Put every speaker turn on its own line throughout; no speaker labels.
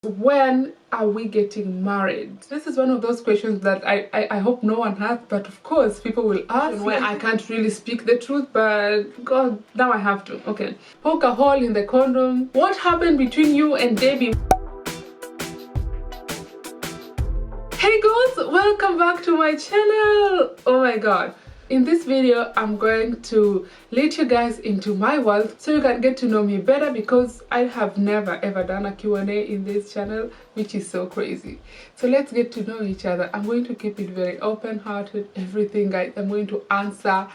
When are we getting married? This is one of those questions that I hope no one has, but of course people will ask. When I can't really speak the truth, but God, now I have to. Okay. Poke a hole in the condom. What happened between you and Debbie? Hey guys, welcome back to my channel. Oh my god. In this video, I'm going to let you guys into my world so you can get to know me better, because I have never ever done a Q&A in this channel, which is so crazy. So let's get to know each other. I'm going to keep it very open-hearted, everything, guys. I'm going to answer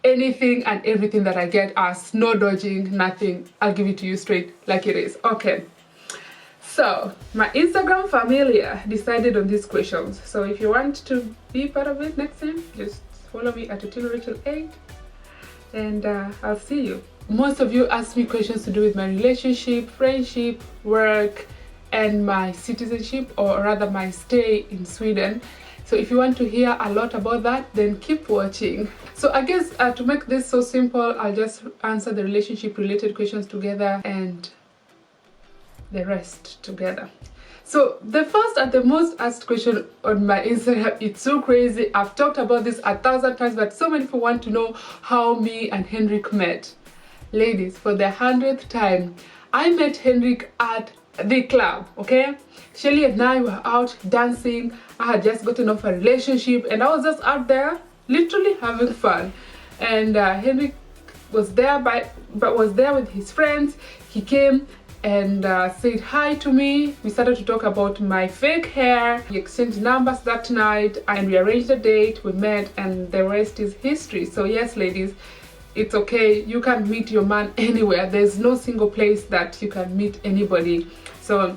anything and everything that I get asked. No dodging, nothing. I'll give it to you straight like it is. Okay. So, my Instagram familia decided on these questions. So if you want to be part of it next time, just follow me at Otieno8 and I'll see you. Most of you asked me questions to do with my relationship, friendship, work, and my citizenship, or rather my stay in Sweden. So if you want to hear a lot about that, then keep watching. So I guess to make this so simple, I'll just answer the relationship related questions together and the rest together. So the first and the most asked question on my Instagram, it's so crazy. I've talked about this 1,000 times, but so many people want to know how me and Henrik met. Ladies, for the 100th time, I met Henrik at the club, okay? Shelly and I were out dancing. I had just gotten off a relationship and I was just out there literally having fun. And Henrik was there was there with his friends. He came and said hi to me. We started to talk about my fake hair. We exchanged numbers that night and we arranged a date. We met and the rest is history. So yes, ladies, it's okay. You can meet your man anywhere. There's no single place that you can meet anybody. So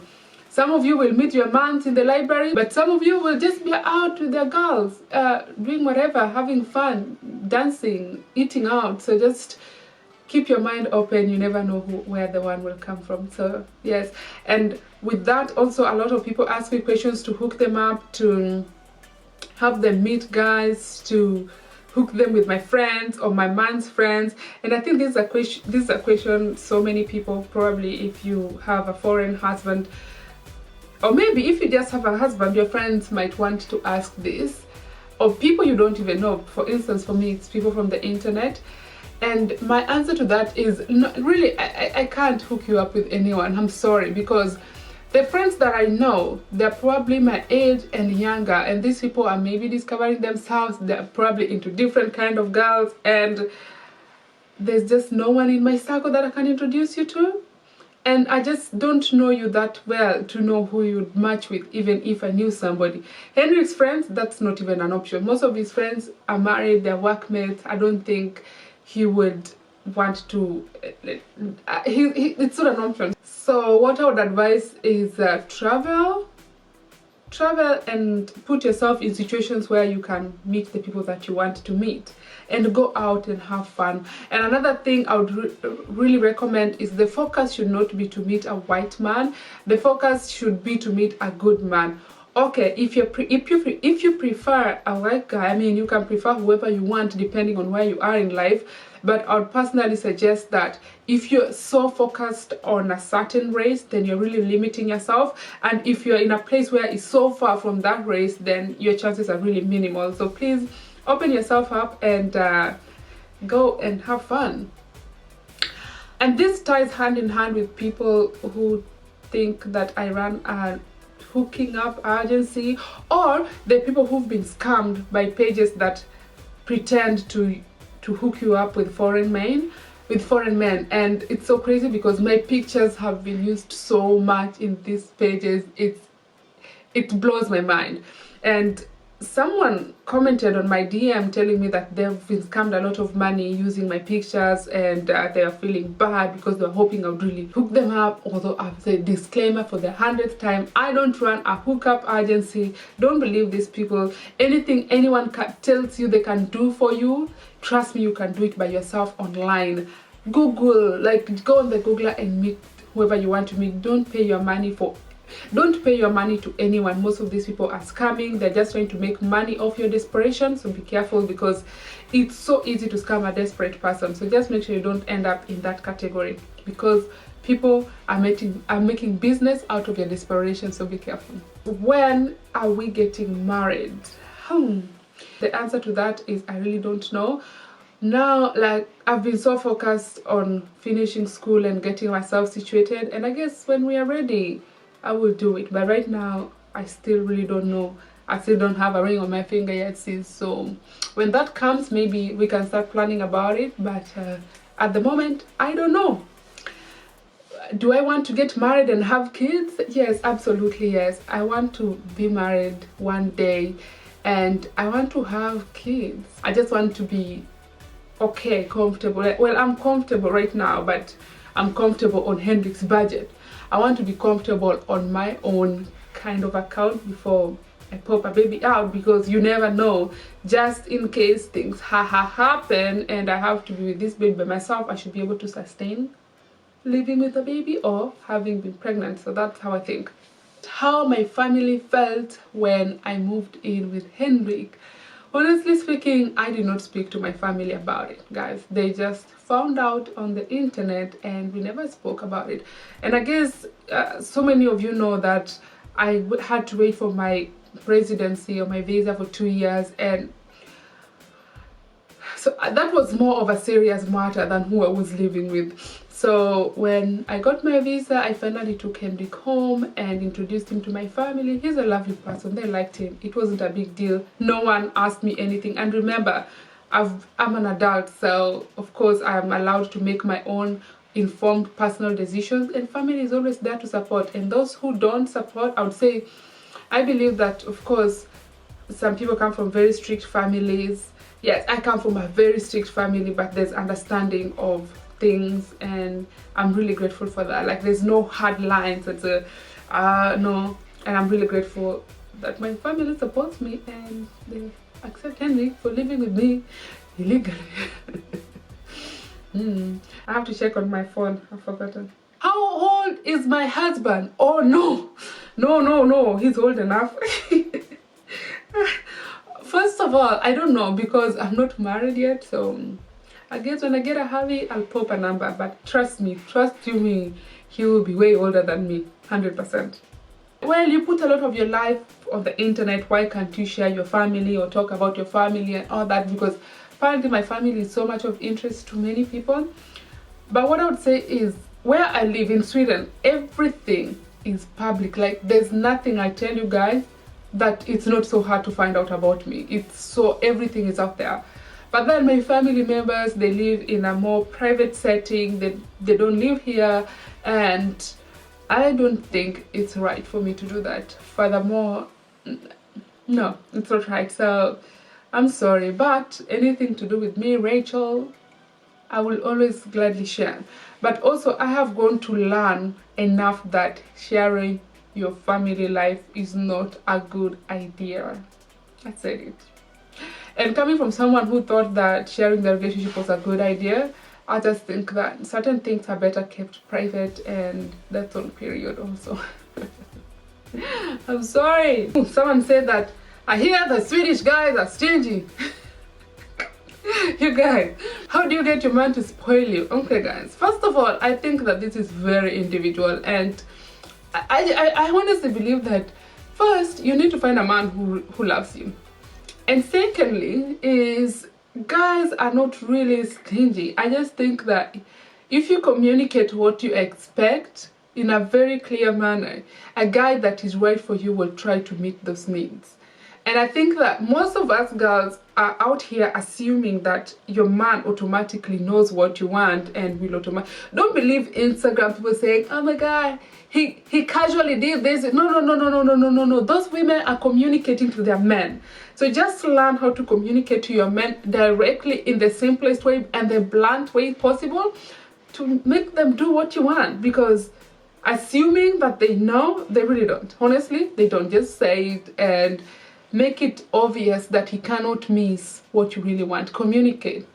some of you will meet your mans in the library, but some of you will just be out with their girls, doing whatever, having fun, dancing, eating out. So just keep your mind open. You never know where the one will come from. So yes, and with that also a lot of people ask me questions to hook them up, to help them meet guys, to hook them with my friends or my man's friends. And I think this is a question so many people, probably if you have a foreign husband, or maybe if you just have a husband, your friends might want to ask this, or people you don't even know. For instance, for me, it's people from the internet. And my answer to that is, no, really, I can't hook you up with anyone. I'm sorry, because the friends that I know, they're probably my age and younger, and these people are maybe discovering themselves. They're probably into different kind of girls, and there's just no one in my circle that I can introduce you to. And I just don't know you that well to know who you'd match with, even if I knew somebody. Henrik's friends, that's not even an option. Most of his friends are married, they're workmates. I don't think he would want to, it's not an option. So what I would advise is travel and put yourself in situations where you can meet the people that you want to meet, and go out and have fun. And another thing I would really recommend is the focus should not be to meet a white man. The focus should be to meet a good man. Okay, if you prefer a white guy, I mean, you can prefer whoever you want depending on where you are in life, but I would personally suggest that if you're so focused on a certain race, then you're really limiting yourself. And if you're in a place where it's so far from that race, then your chances are really minimal. So please open yourself up and go and have fun. And this ties hand in hand with people who think that I run a hooking up agency, or the people who've been scammed by pages that pretend to hook you up with foreign men. And it's so crazy because my pictures have been used so much in these pages. It blows my mind. And someone commented on my DM telling me that they've been scammed a lot of money using my pictures, and they are feeling bad because they're hoping I would really hook them up. Although I've said disclaimer for the 100th time, I don't run a hookup agency. Don't believe these people. Anything anyone tells you they can do for you, trust me, you can do it by yourself online. Google, like, go on the Googler and meet whoever you want to meet. Don't pay your money to anyone. Most of these people are scamming. They're just trying to make money off your desperation. So be careful, because it's so easy to scam a desperate person. So just make sure you don't end up in that category, because People are making business out of your desperation, so be careful. When are we getting married? The answer to that is I really don't know. Now, like, I've been so focused on finishing school and getting myself situated, and I guess when we are ready, I will do it. But right now, I still really don't know. I still don't have a ring on my finger yet, sis. So when that comes, maybe we can start planning about it. But at the moment, I don't know. Do I want to get married and have kids? Yes, absolutely yes. I want to be married one day and I want to have kids. I just want to be okay, comfortable. Well, I'm comfortable right now, but I'm comfortable on Hendrik's budget. I want to be comfortable on my own kind of account before I pop a baby out, because you never know. Just in case things happen and I have to be with this baby by myself, I should be able to sustain living with a baby or having been pregnant. So that's how I think. How my family felt when I moved in with Hendrik. Honestly speaking, I did not speak to my family about it, guys. They just found out on the internet and we never spoke about it. And I guess so many of you know that I had to wait for my residency or my visa for 2 years, and so that was more of a serious matter than who I was living with. So when I got my visa, I finally took Hendrik home and introduced him to my family. He's a lovely person. They liked him. It wasn't a big deal. No one asked me anything. And remember, I'm an adult, so of course I'm allowed to make my own informed personal decisions, and family is always there to support. And those who don't support, I would say, I believe that, of course, some people come from very strict families. Yes, I come from a very strict family, but there's understanding of things, and I'm really grateful for that. Like, there's no hard lines. It's no, and I'm really grateful that my family supports me and they accept Henry for living with me illegally. I have to check on my phone. I've forgotten. How old is my husband? Oh no, he's old enough. First of all, I don't know, because I'm not married yet, so I guess when I get a hubby, I'll pop a number. But trust me, he will be way older than me, 100%. Well, you put a lot of your life on the internet. Why can't you share your family or talk about your family and all that? Because apparently my family is so much of interest to many people. But what I would say is, where I live in Sweden, everything is public. Like, there's nothing I tell you guys that it's not so hard to find out about me. It's so, everything is out there. But then my family members, they live in a more private setting. They don't live here, and I don't think it's right for me to do that. Furthermore, no, it's not right. So I'm sorry, but anything to do with me, Rachel, I will always gladly share. But also, I have gone to learn enough that sharing your family life is not a good idea. I said it. And coming from someone who thought that sharing the relationship was a good idea, I just think that certain things are better kept private, and that's on period also. I'm sorry. Someone said that I hear the Swedish guys are stingy. You guys, how do you get your man to spoil you? Okay guys, first of all, I think that this is very individual, and I honestly believe that first you need to find a man who loves you. And secondly is, guys are not really stingy. I just think that if you communicate what you expect in a very clear manner, a guy that is right for you will try to meet those needs. And I think that most of us girls are out here assuming that your man automatically knows what you want and will automatically. Don't believe Instagram people saying, oh my god, he casually did this. No. Those women are communicating to their men. So just learn how to communicate to your men directly in the simplest way and the blunt way possible to make them do what you want. Because assuming that they know, they really don't. Honestly, they don't. Just say it and make it obvious that he cannot miss what you really want. Communicate.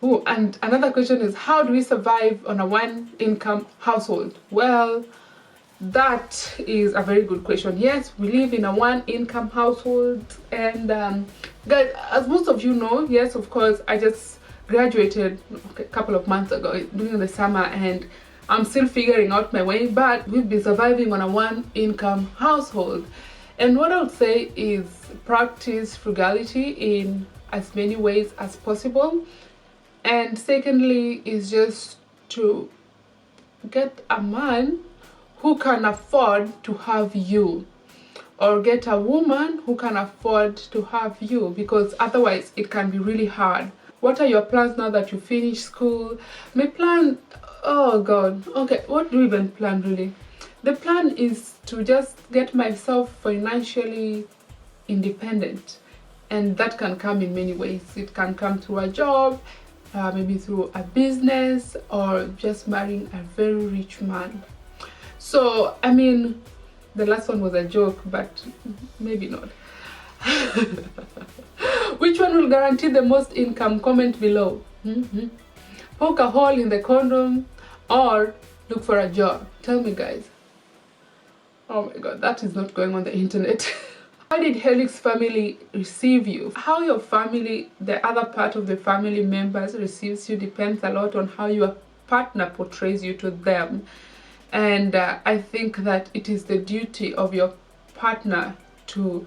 Oh, and another question is, how do we survive on a one-income household? Well, that is a very good question. Yes, we live in a one-income household, and guys, as most of you know, yes, of course, I just graduated a couple of months ago during the summer, and I'm still figuring out my way, but we've been surviving on a one-income household. And what I would say is practice frugality in as many ways as possible. And secondly is just to get a man who can afford to have you, or get a woman who can afford to have you, because otherwise it can be really hard. What are your plans now that you finish school? My plan, oh god, okay, what do we even plan really? The plan is to just get myself financially independent, and that can come in many ways. It can come through a job, maybe through a business, or just marrying a very rich man. So I mean, the last one was a joke, but maybe not. Which one will guarantee the most income? Comment below. Poke a hole in the condom or look for a job. Tell me, guys. Oh my god, that is not going on the internet. How did Helix's family receive you? How your family, the other part of the family members receives you, depends a lot on how your partner portrays you to them. And I think that it is the duty of your partner to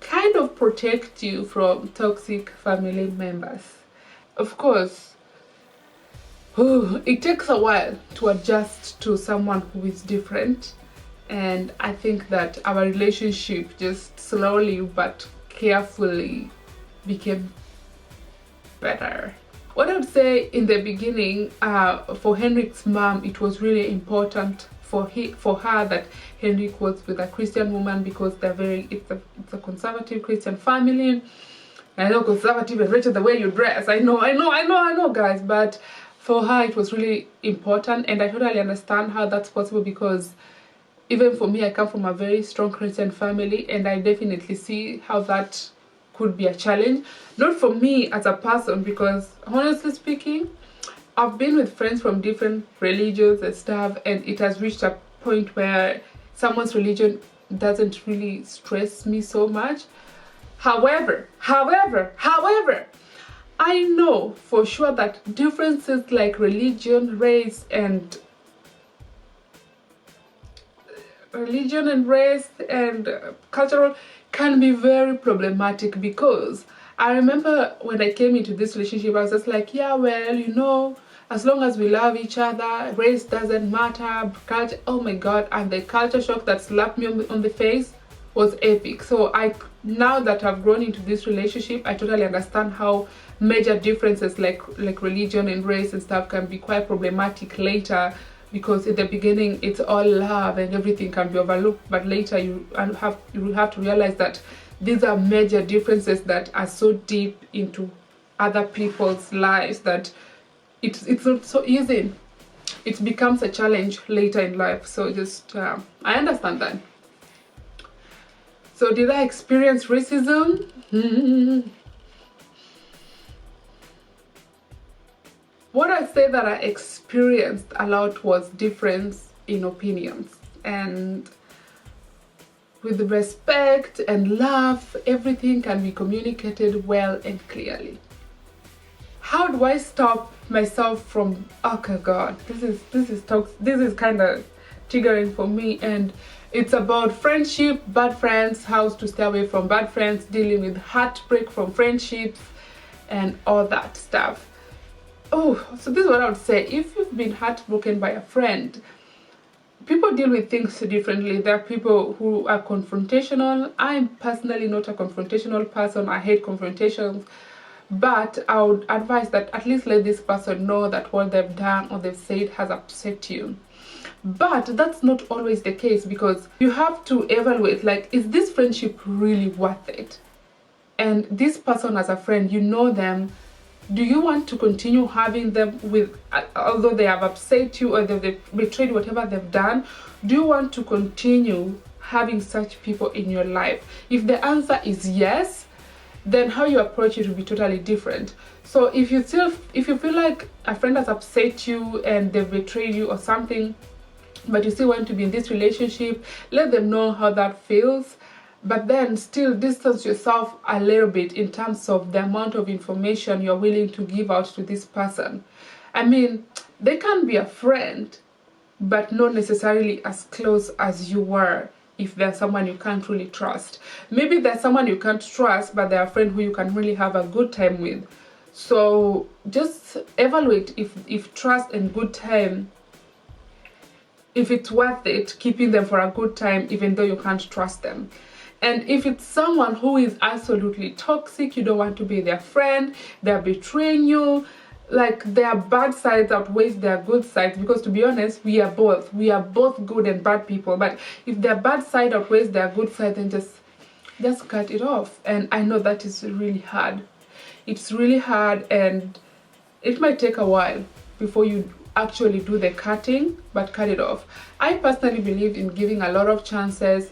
kind of protect you from toxic family members. Of course, it takes a while to adjust to someone who is different. And I think that our relationship just slowly but carefully became better. What I would say in the beginning, for Henrik's mom, it was really important for her that Henrik was with a Christian woman, because it's a conservative Christian family. I know conservative and rich the way you dress. I know, guys. But for her, it was really important, and I totally understand how that's possible, because even for me, I come from a very strong Christian family, and I definitely see how that could be a challenge. Not for me as a person, because honestly speaking, I've been with friends from different religions and stuff, and it has reached a point where someone's religion doesn't really stress me so much. However, I know for sure that differences like religion, race, and cultural can be very problematic, because I remember when I came into this relationship, I was just like, yeah, well, you know, as long as we love each other, race doesn't matter, culture, oh my god. And the culture shock that slapped me on the face was epic. So now that I've grown into this relationship, I totally understand how major differences like religion and race and stuff can be quite problematic later, because in the beginning it's all love and everything can be overlooked, but later you have to realize that these are major differences that are so deep into other people's lives that it's not so easy. It becomes a challenge later in life. So just I understand that. So did I experience racism? What I say that I experienced a lot was difference in opinions, and with respect and love, everything can be communicated well and clearly. How do I stop myself from, okay god, this is kind of triggering for me, and it's about friendship, bad friends, how to stay away from bad friends, dealing with heartbreak from friendships and all that stuff. Oh, so this is what I would say. If you've been heartbroken by a friend, people deal with things differently. There are people who are confrontational. I'm personally not a confrontational person. I hate confrontations. But I would advise that at least let this person know that what they've done or they've said has upset you. But that's not always the case, because you have to evaluate, like, is this friendship really worth it? And this person as a friend, you know them. Do you want to continue having them with, although they have upset you or they've betrayed whatever they've done, do you want to continue having such people in your life? If the answer is yes, then how you approach it will be totally different. So if you feel like a friend has upset you and they've betrayed you or something, but you still want to be in this relationship, let them know how that feels. But then still distance yourself a little bit in terms of the amount of information you're willing to give out to this person. I mean, they can be a friend, but not necessarily as close as you were if there's someone you can't really trust. Maybe there's someone you can't trust, but they're a friend who you can really have a good time with. So just evaluate if trust and good time, if it's worth it keeping them for a good time even though you can't trust them. And if it's someone who is absolutely toxic, you don't want to be their friend, they're betraying you, like their bad sides outweighs their good sides, because to be honest, we are both good and bad people. But if their bad side outweighs their good side, then just cut it off. And I know that is really hard. It's really hard, and it might take a while before you actually do the cutting, but cut it off. I personally believe in giving a lot of chances.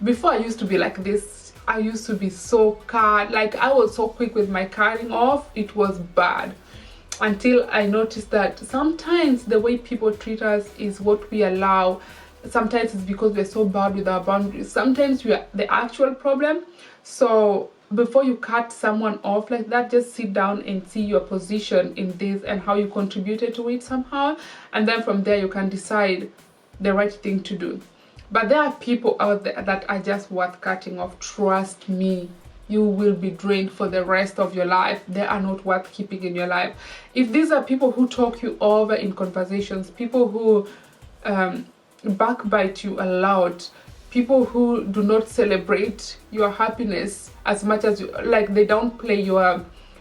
Before I used to be like this. I used to be so cut, like I was so quick with my cutting off. It was bad, until I noticed that sometimes the way people treat us is what we allow. Sometimes it's because we're so bad with our boundaries. Sometimes we are the actual problem. So before you cut someone off like that, just sit down and see your position in this and how you contributed to it somehow, and then from there you can decide the right thing to do. But there are people out there that are just worth cutting off. Trust me, you will be drained for the rest of your life. They are not worth keeping in your life. If these are people who talk you over in conversations, people who backbite you a lot, people who do not celebrate your happiness as much as you, like they downplay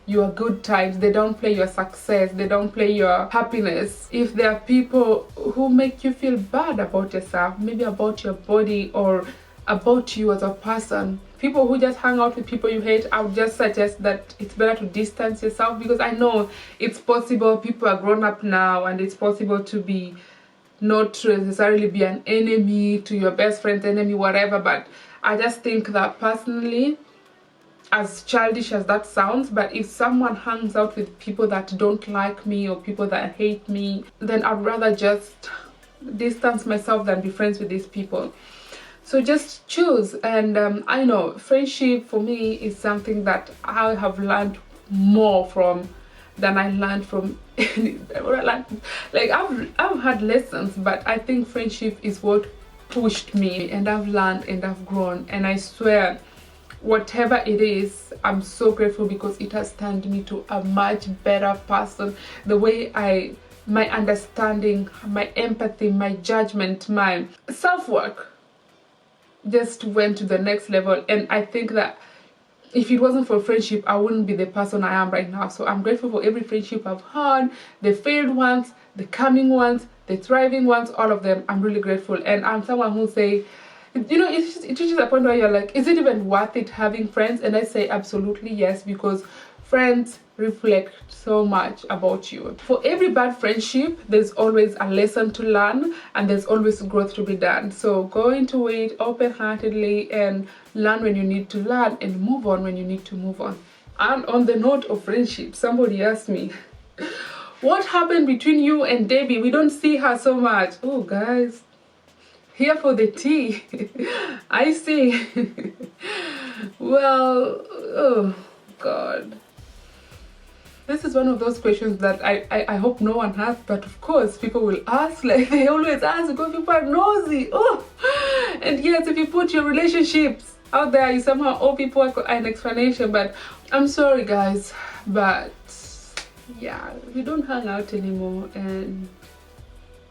your good times, they downplay your success, they downplay your happiness. If there are people who make you feel bad about yourself, maybe about your body or about you as a person, people who just hang out with people you hate, I would just suggest that it's better to distance yourself, because I know it's possible. People are grown up now, and it's possible to be not to necessarily be an enemy to your best friend's enemy, whatever. But I just think that personally, as childish as that sounds, but if someone hangs out with people that don't like me or people that hate me, then I'd rather just distance myself than be friends with these people. So just choose. And I know friendship for me is something that I have learned more from than I learned from any. Like I've had lessons, but I think friendship is what pushed me, and I've learned and I've grown. And I swear, whatever it is, I'm so grateful, because it has turned me to a much better person. The way my understanding, my empathy, my judgment, my self-work just went to the next level. And I think that if it wasn't for friendship, I wouldn't be the person I am right now. So I'm grateful for every friendship I've had, the failed ones, the coming ones, the thriving ones, all of them. I'm really grateful. And I'm someone who say, you know, it reaches a point where you're like, is it even worth it having friends? And I say absolutely yes, because friends reflect so much about you. For every bad friendship, there's always a lesson to learn, and there's always growth to be done. So go into it open-heartedly and learn when you need to learn, and move on when you need to move on. And on the note of friendship, somebody asked me, what happened between you and Debbie? We don't see her so much. Oh guys, here for the tea. I see. Well, oh god, this is one of those questions that I hope no one has, but of course people will ask, like they always ask, because people are nosy. Oh, and yes, if you put your relationships out there, you somehow owe people an explanation. But I'm sorry guys, but yeah, we don't hang out anymore, and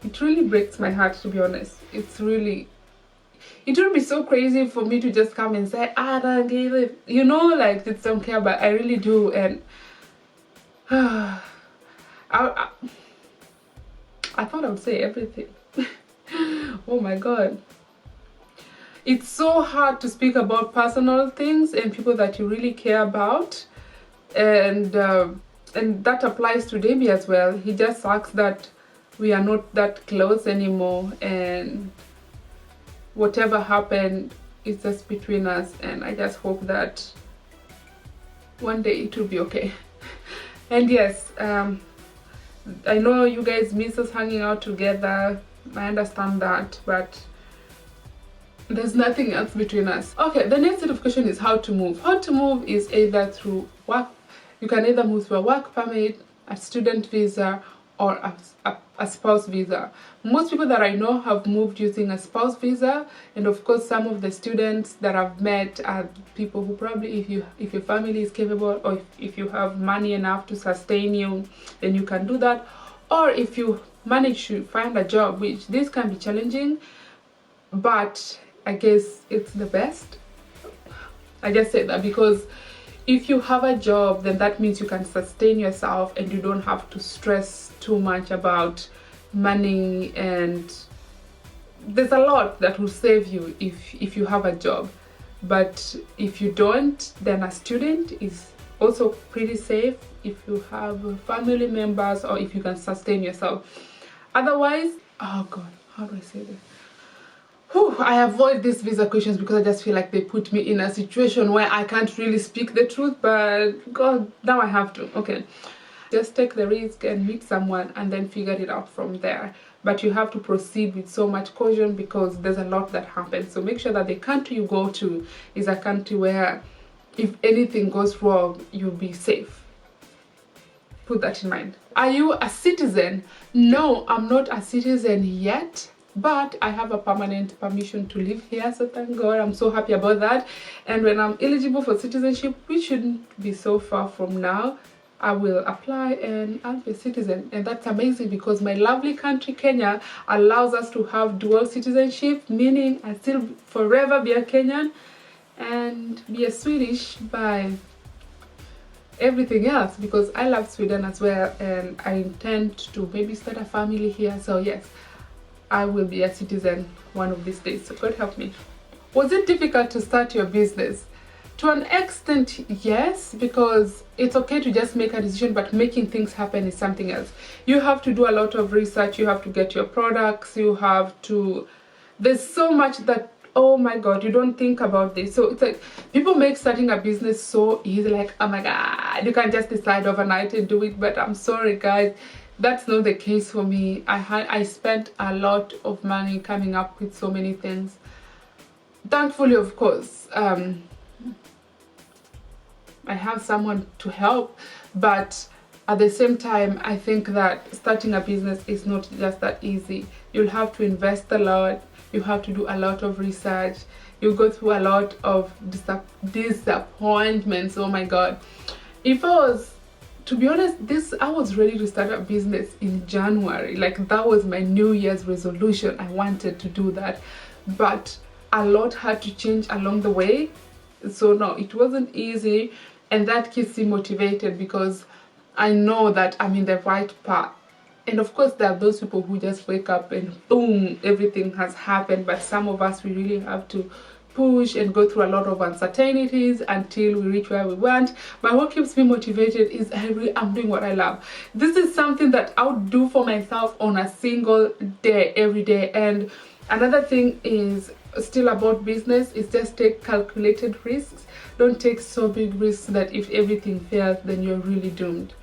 it really breaks my heart, to be honest. It would be so crazy for me to just come and say, I don't give it, you know, like just don't care, but I really do. And I thought I would say everything. Oh my god, it's so hard to speak about personal things and people that you really care about, and that applies to Debbie as well. He just sucks that we are not that close anymore, and whatever happened is just between us, and I just hope that one day it will be okay. And yes, I know you guys miss us hanging out together, I understand that, but there's nothing else between us. Okay, the next set of question is how to move. How to move is either through work. You can either move through a work permit, a student visa, or a a spouse visa. Most people that I know have moved using a spouse visa, and of course some of the students that I've met are people who probably, if your family is capable, or if you have money enough to sustain you, then you can do that. Or if you manage to find a job, which this can be challenging, but I guess it's the best. I just said that because if you have a job, then that means you can sustain yourself and you don't have to stress too much about money, and there's a lot that will save you if you have a job. But if you don't, then a student is also pretty safe if you have family members or if you can sustain yourself. Otherwise, oh god, how do I say this? I avoid these visa questions because I just feel like they put me in a situation where I can't really speak the truth, but god, now I have to. Okay, just take the risk and meet someone and then figure it out from there. But you have to proceed with so much caution because there's a lot that happens. So make sure that the country you go to is a country where if anything goes wrong, you'll be safe. Put that in mind. Are you a citizen? No, I'm not a citizen yet, but I have a permanent permission to live here, so thank god, I'm so happy about that. And when I'm eligible for citizenship, which shouldn't be so far from now, I will apply and I'll be a citizen. And that's amazing because my lovely country Kenya allows us to have dual citizenship, meaning I still forever be a Kenyan and be a Swedish by everything else, because I love Sweden as well and I intend to maybe start a family here. So yes, I will be a citizen one of these days, so God help me. Was it difficult to start your business? To an extent, yes, because it's okay to just make a decision, but making things happen is something else. You have to do a lot of research, you have to get your products, you have to, there's so much that, oh my god, you don't think about this. So it's like people make starting a business so easy, like oh my god, you can just decide overnight and do it. But I'm sorry guys, that's not the case for me. I spent a lot of money coming up with so many things. Thankfully, of course, I have someone to help, but at the same time, I think that starting a business is not just that easy. You'll have to invest a lot, you have to do a lot of research, you go through a lot of disappointments. Oh my god. If I was, to be honest, I was ready to start a business in January. Like that was my New Year's resolution. I wanted to do that, but a lot had to change along the way. So no, it wasn't easy, and that keeps me motivated because I know that I'm in the right path. And of course there are those people who just wake up and boom, everything has happened. But some of us, we really have to push and go through a lot of uncertainties until we reach where we want. But what keeps me motivated is I'm doing what I love. This is something that I would do for myself on a single day, every day. And another thing is still about business is just take calculated risks. Don't take so big risks that if everything fails, then you're really doomed.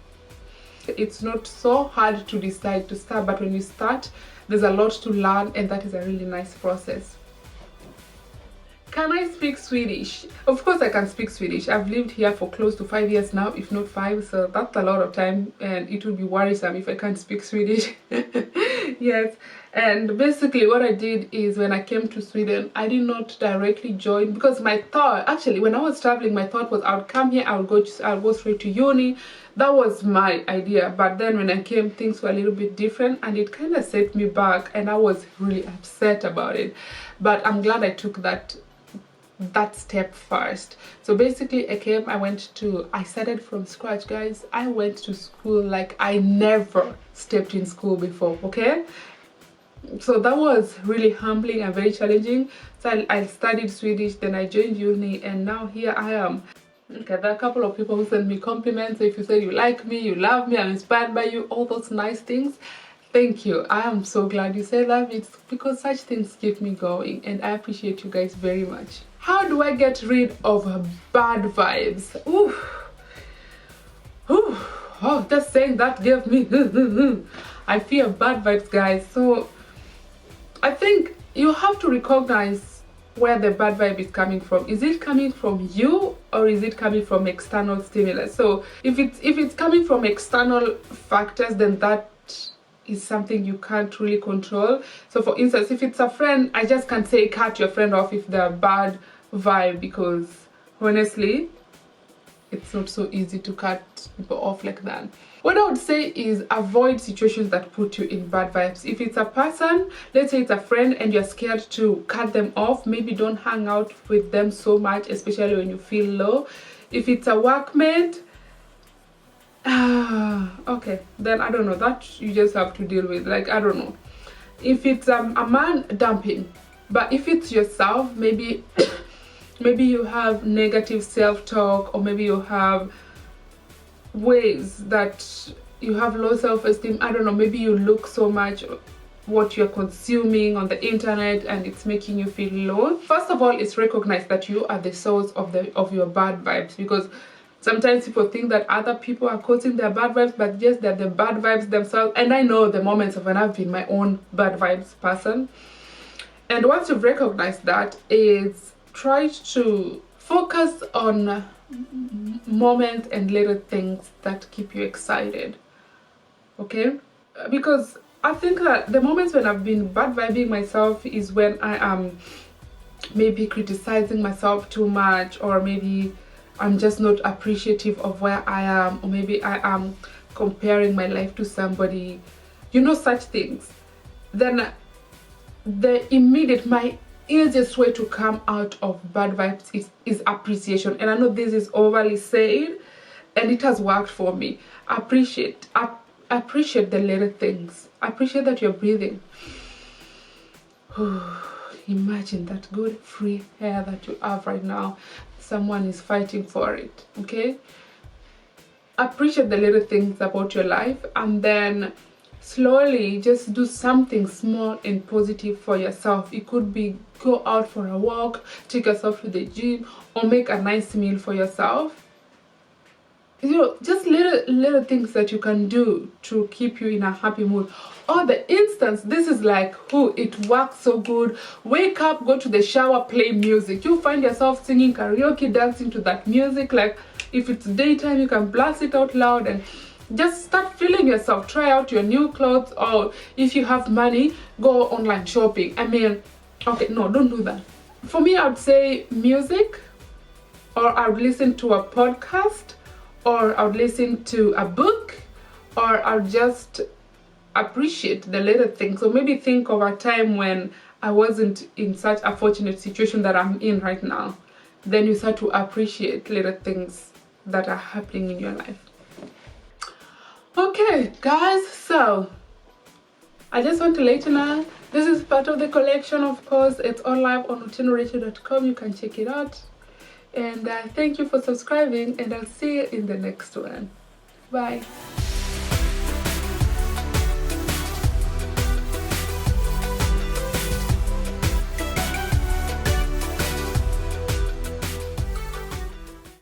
It's not so hard to decide to start, but when you start, there's a lot to learn, and that is a really nice process. Can I speak Swedish? Of course I can speak Swedish. I've lived here for close to 5 years now, if not 5, so that's a lot of time, and it would be worrisome if I can't speak Swedish. Yes, and basically what I did is when I came to Sweden, I did not directly join, because my thought, actually when I was traveling, my thought was I'll come here, I'll go straight to uni. That was my idea. But then when I came, things were a little bit different, and it kind of set me back, and I was really upset about it. But I'm glad I took that step first. So basically I started from scratch, guys. I went to school like I never stepped in school before. Okay, so that was really humbling and very challenging. So I studied Swedish, then I joined uni, and now here I am. Okay, there are a couple of people who send me compliments. If you say you like me, you love me, I'm inspired by you, all those nice things, thank you. I am so glad you say that. It's because such things keep me going, and I appreciate you guys very much. How do I get rid of bad vibes? Ooh. Ooh. Oh, just saying that gave me I fear bad vibes, guys. So I think you have to recognize where the bad vibe is coming from. Is it coming from you, or is it coming from external stimulus? So if it's coming from external factors, then that is something you can't really control. So for instance, if it's a friend, I just can't say cut your friend off if they're bad vibe, because honestly it's not so easy to cut people off like that. What I would say is avoid situations that put you in bad vibes. If it's a person, let's say it's a friend and you're scared to cut them off, maybe don't hang out with them so much, especially when you feel low. If it's a workmate, okay, then I don't know, that you just have to deal with, like, I don't know. If it's a man, dump him. But if it's yourself, maybe maybe you have negative self-talk, or maybe you have ways that you have low self-esteem, I don't know, maybe you look so much what you're consuming on the internet and it's making you feel low. First of all, it's recognize that you are the source of your bad vibes, because sometimes people think that other people are causing their bad vibes, but yes, they're the bad vibes themselves. And I know the moments of when I've been my own bad vibes person. And once you've recognized that, is try to focus on moments and little things that keep you excited, okay? Because I think that the moments when I've been bad vibing myself is when I am maybe criticizing myself too much, or maybe I'm just not appreciative of where I am, or maybe I am comparing my life to somebody, you know, such things. Then my easiest way to come out of bad vibes is appreciation. And I know this is overly said, and it has worked for me. Appreciate the little things. Appreciate that you're breathing. Imagine that good free air that you have right now. Someone is fighting for it, okay? Appreciate the little things about your life, and then slowly just do something small and positive for yourself. It could be go out for a walk, take yourself to the gym, or make a nice meal for yourself. You know, just little things that you can do to keep you in a happy mood. Or the instance, this is like, it works so good. Wake up, go to the shower, play music. You find yourself singing karaoke, dancing to that music. Like if it's daytime, you can blast it out loud and just start feeling yourself. Try out your new clothes, or if you have money, go online shopping. I mean, okay, no, don't do that. For me, I would say music, or I would listen to a podcast, or I would listen to a book, or I would just appreciate the little things. So maybe think of a time when I wasn't in such a fortunate situation that I'm in right now. Then you start to appreciate little things that are happening in your life. Okay guys, so I just want to let you know this is part of the collection. Of course, it's all live on otieno.com. You can check it out. And thank you for subscribing, and I'll see you in the next one. Bye.